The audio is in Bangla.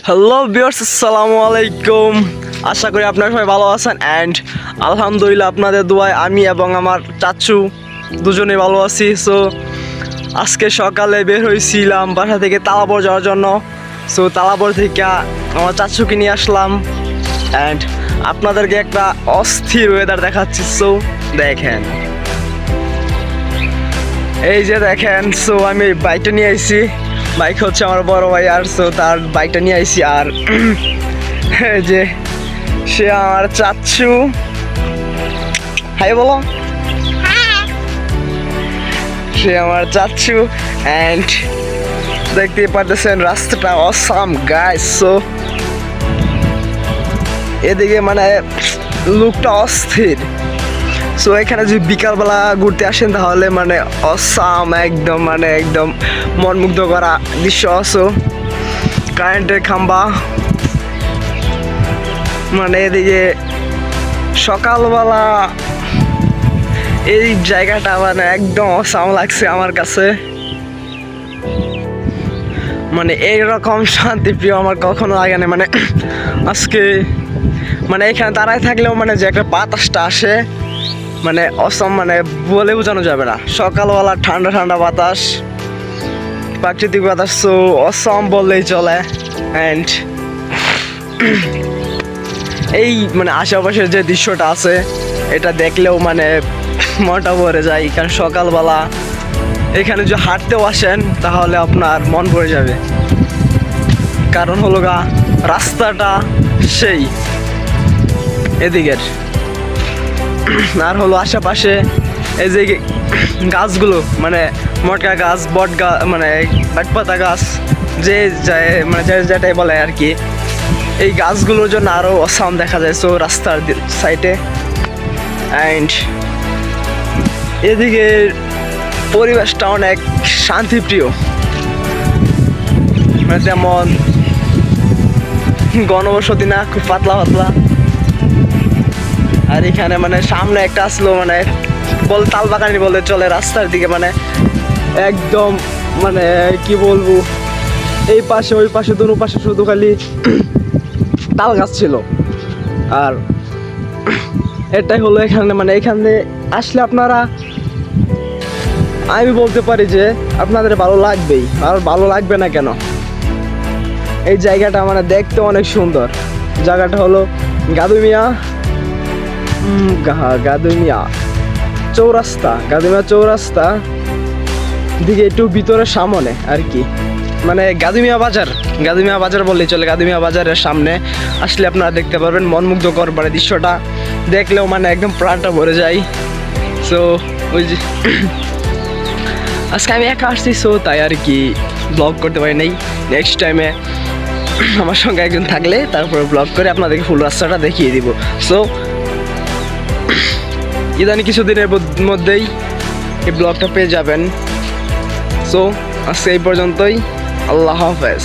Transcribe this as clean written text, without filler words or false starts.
হ্যালো ভিউয়ার্স, আসসালামু আলাইকুম। আশা করি আপনারা সবাই ভালো আছেন অ্যান্ড আলহামদুলিল্লাহ আপনাদের দোয়ায় আমি এবং আমার চাচু দুজনেই ভালো আছি। সো আজকে সকালে বের হয়েছিলাম বাসা থেকে তালাবর যাওয়ার জন্য। সো তালাবর থেকে আমার চাচুকে নিয়ে আসলাম অ্যান্ড আপনাদেরকে একটা অস্থির ওয়েদার দেখাচ্ছি। সো দেখেন, এই যে দেখেন। সো আমি বাইকটা নিয়ে আইছি, বাইক হচ্ছে আমার বড় ভাই, আর সো তার বাইকটা নিয়ে আইছি। আর এই যে সে আমার চাচ্ছু, হাই বলো, সে আমার চাচ্ছু অ্যান্ড দেখতে পারতেছেন রাস্তাটা অসাম গাইস। সো এদিকে মানে লুকটা অস্থির। সো এখানে যদি বিকালবেলা ঘুরতে আসেন তাহলে মানে অসাম, একদম মানে একদম মনমুগ্ধ করা দৃশ্য। সো কারেন্টের খাম্বা, মানে এদিকে সকালবেলা এই জায়গাটা মানে একদম অসাম লাগছে আমার কাছে। মানে এইরকম শান্তিপ্রিয় আমার কখনো লাগে না। মানে আজকে মানে এখানে দাঁড়ায় থাকলেও মানে যে একটা বাতাসটা আসে, মানে অসম, মানে বলে বোঝানো যাবে না। সকালবেলা ঠান্ডা ঠান্ডা বাতাস, প্রাকৃতিক বাতাস, তো অসম বললেই চলে। অ্যান্ড এই মানে আশেপাশের যে দৃশ্যটা আছে এটা দেখলেও মানে মনটা ভরে যায়। কারণ সকালবেলা এখানে যদি হাঁটতেও আসেন তাহলে আপনার মন ভরে যাবে। কারণ হলো গা রাস্তাটা সেই এদিকের, আর হলো আশেপাশে এই যে গাছগুলো, মানে মটকা গাছ, বট গাছ, মানে বাটপাতা গাছ, যে যায় মানে যেটাই বলে আর কি, এই গাছগুলোর জন্য আরও অসাম দেখা যায়। সো রাস্তার সাইডে অ্যান্ড এদিকে পরিবেশটা অনেক শান্তিপ্রিয়, মানে তেমন গণবসতি না, খুব পাতলা পাতলা। আর এখানে মানে সামনে একটা আসলো, মানে বল তালবাগানি বলে চলে রাস্তার দিকে, মানে একদম মানে কি বলবো, এই পাশে ওই পাশে দুনো পাশে শুধু খালি তাল গাছ ছিল। আর এটাই হলো এখানে, মানে এখানে আসলে আপনারা, আমি বলতে পারি যে আপনাদের ভালো লাগবেই, আর ভালো লাগবে না কেন। এই জায়গাটা মানে দেখতে অনেক সুন্দর। জায়গাটা হলো গাদুমিয়া চৌরাস্তা, গাদুমিয়া চৌরাস্তা দিকে একটু ভিতরের সামনে আর কি, মানে গাদুমিয়া বাজার বললেই চলে। গাদুমিয়া বাজারের সামনে আসলে আপনারা দেখতে পারবেন মনমুগ্ধকর, মানে দৃশ্যটা দেখলেও মানে একদম প্রাণটা ভরে যায়। সো ওই যে আজকে আমি একা আসছি, সো তাই আর কি ব্লগ করতে পারি নাই। নেক্সট টাইমে আমার সঙ্গে একজন থাকলে তারপরে ব্লগ করে আপনাদেরকে ফুল রাস্তাটা দেখিয়ে দিব। সো ইদানি কিছুদিনের মধ্যেই এই ব্লগটা পেয়ে যাবেন। সো আজকে এই পর্যন্তই, আল্লাহ হাফেজ।